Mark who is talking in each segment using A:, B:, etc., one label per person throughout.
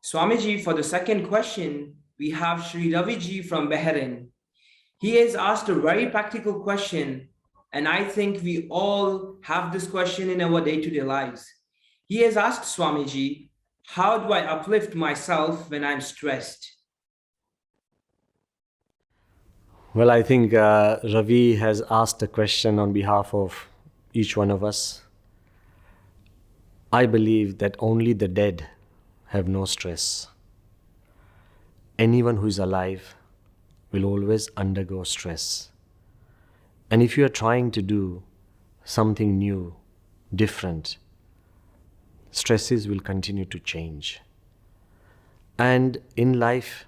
A: Swamiji, for the second question, we have Sri Raviji from Bahrain. He has asked a very practical question, and I think we all have this question in our day-to-day lives. He has asked Swamiji, how do I uplift myself when I'm stressed?
B: Well, I think Ravi has asked a question on behalf of each one of us. I believe that only the dead have no stress. Anyone who is alive will always undergo stress. And if you are trying to do something new, different, stresses will continue to change. And in life,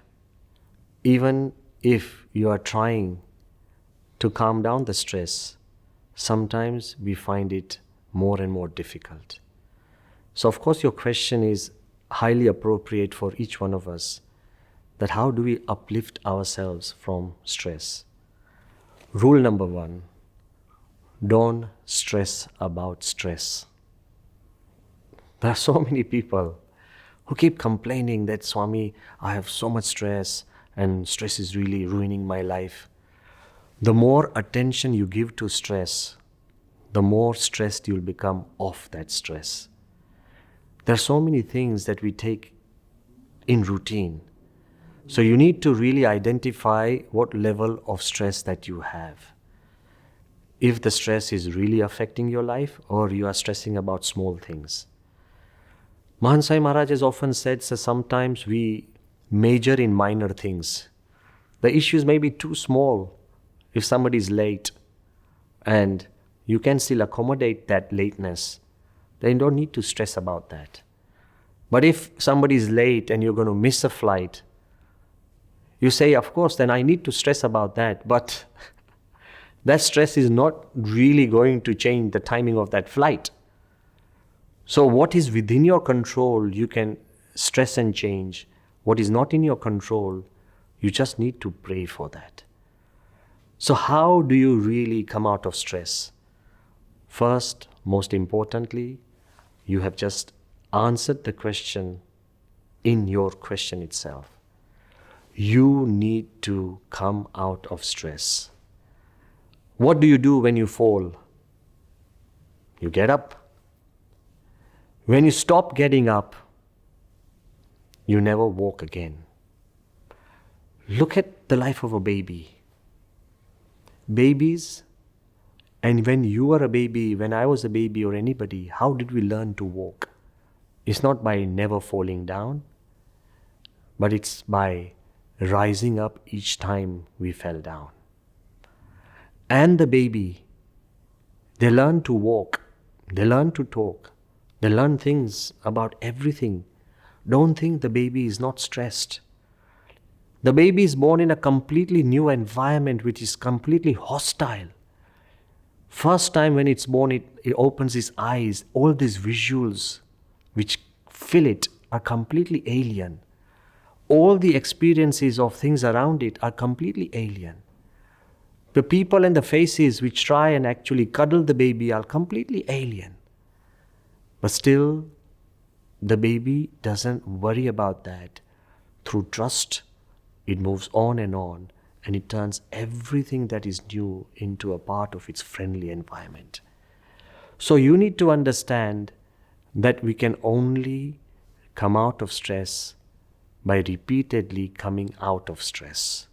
B: even if you are trying to calm down the stress, sometimes we find it more and more difficult. So, of course, your question is highly appropriate for each one of us, that how do we uplift ourselves from stress? Rule number one, don't stress about stress. There are so many people who keep complaining that, Swami, I have so much stress and stress is really ruining my life. The more attention you give to stress, the more stressed you'll become of that stress. There are so many things that we take in routine. So you need to really identify what level of stress that you have. If the stress is really affecting your life or you are stressing about small things. Mahansai Maharaj has often said that sometimes we major in minor things. The issues may be too small. If somebody is late and you can still accommodate that lateness, then you don't need to stress about that. But if somebody is late and you're going to miss a flight, you say, of course, then I need to stress about that. But that stress is not really going to change the timing of that flight. So what is within your control, you can stress and change. What is not in your control, you just need to pray for that. So how do you really come out of stress? First, most importantly, you have just answered the question in your question itself. You need to come out of stress. What do you do when you fall? You get up. When you stop getting up, you never walk again. Look at the life of a baby. Babies, and when you were a baby, when I was a baby or anybody, how did we learn to walk? It's not by never falling down, but it's by rising up each time we fell down. And the baby, they learn to walk, they learn to talk, they learn things about everything. Don't think the baby is not stressed. The baby is born in a completely new environment which is completely hostile. First time when it's born, it opens its eyes. All these visuals which fill it are completely alien. All the experiences of things around it are completely alien. The people and the faces which try and actually cuddle the baby are completely alien. But still, the baby doesn't worry about that. Through trust, it moves on and it turns everything that is new into a part of its friendly environment. So you need to understand that we can only come out of stress by repeatedly coming out of stress.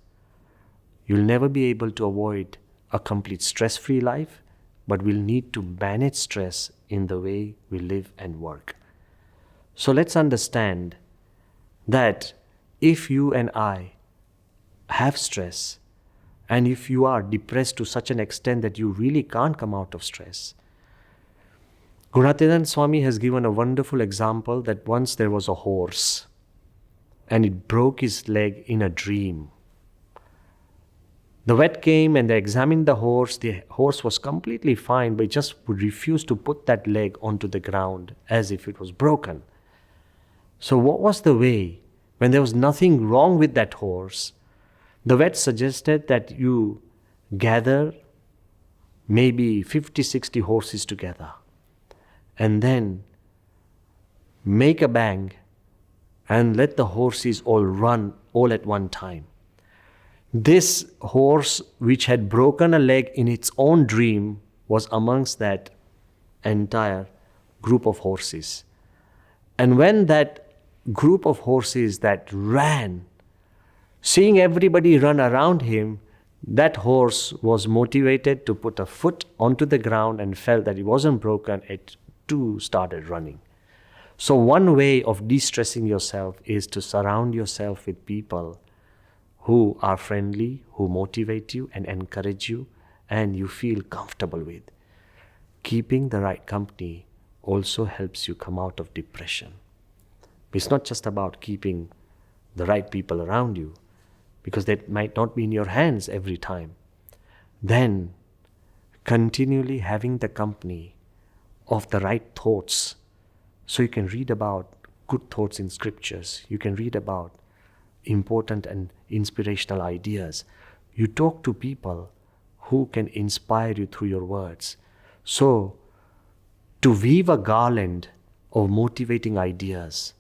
B: You'll never be able to avoid a complete stress-free life, but we'll need to manage stress in the way we live and work. So let's understand that if you and I have stress, and if you are depressed to such an extent that you really can't come out of stress, Gunathanan Swami has given a wonderful example that once there was a horse and it broke his leg in a dream. The vet came and they examined the horse. The horse was completely fine, but he just would refuse to put that leg onto the ground as if it was broken. So what was the way? When there was nothing wrong with that horse, the vet suggested that you gather maybe 50, 60 horses together and then make a bang and let the horses all run all at one time. This horse, which had broken a leg in its own dream, was amongst that entire group of horses. And when that group of horses that ran, seeing everybody run around him, that horse was motivated to put a foot onto the ground and felt that it wasn't broken, it too started running. So one way of de-stressing yourself is to surround yourself with people who are friendly, who motivate you and encourage you, and you feel comfortable with. Keeping the right company also helps you come out of depression. It's not just about keeping the right people around you, because that might not be in your hands every time. Then, continually having the company of the right thoughts. So you can read about good thoughts in scriptures. You can read about important and inspirational ideas. You talk to people who can inspire you through your words. So, to weave a garland of motivating ideas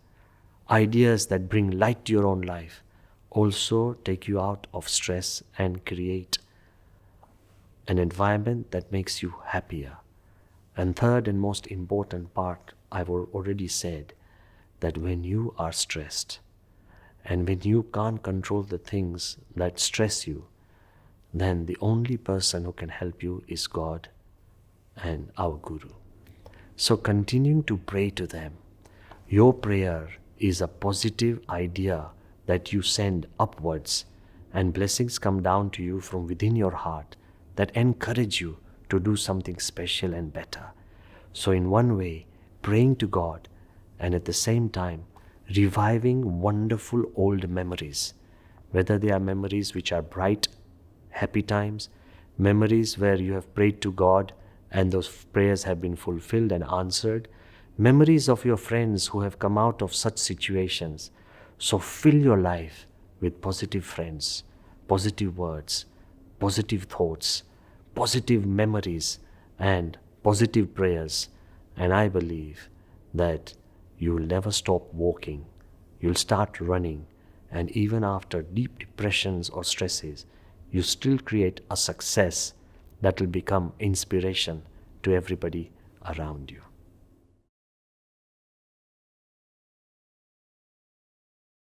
B: that bring light to your own life, also take you out of stress and create an environment that makes you happier. And third and most important part, I've already said, that when you are stressed and when you can't control the things that stress you, then the only person who can help you is God and our Guru. So continuing to pray to them. Your prayer is a positive idea that you send upwards, and blessings come down to you from within your heart that encourage you to do something special and better. So in one way, praying to God and at the same time reviving wonderful old memories, whether they are memories which are bright, happy times, memories where you have prayed to God and those prayers have been fulfilled and answered, memories of your friends who have come out of such situations. So fill your life with positive friends, positive words, positive thoughts, positive memories, and positive prayers. And I believe that you will never stop walking. You'll start running. And even after deep depressions or stresses, you still create a success that will become inspiration to everybody around you.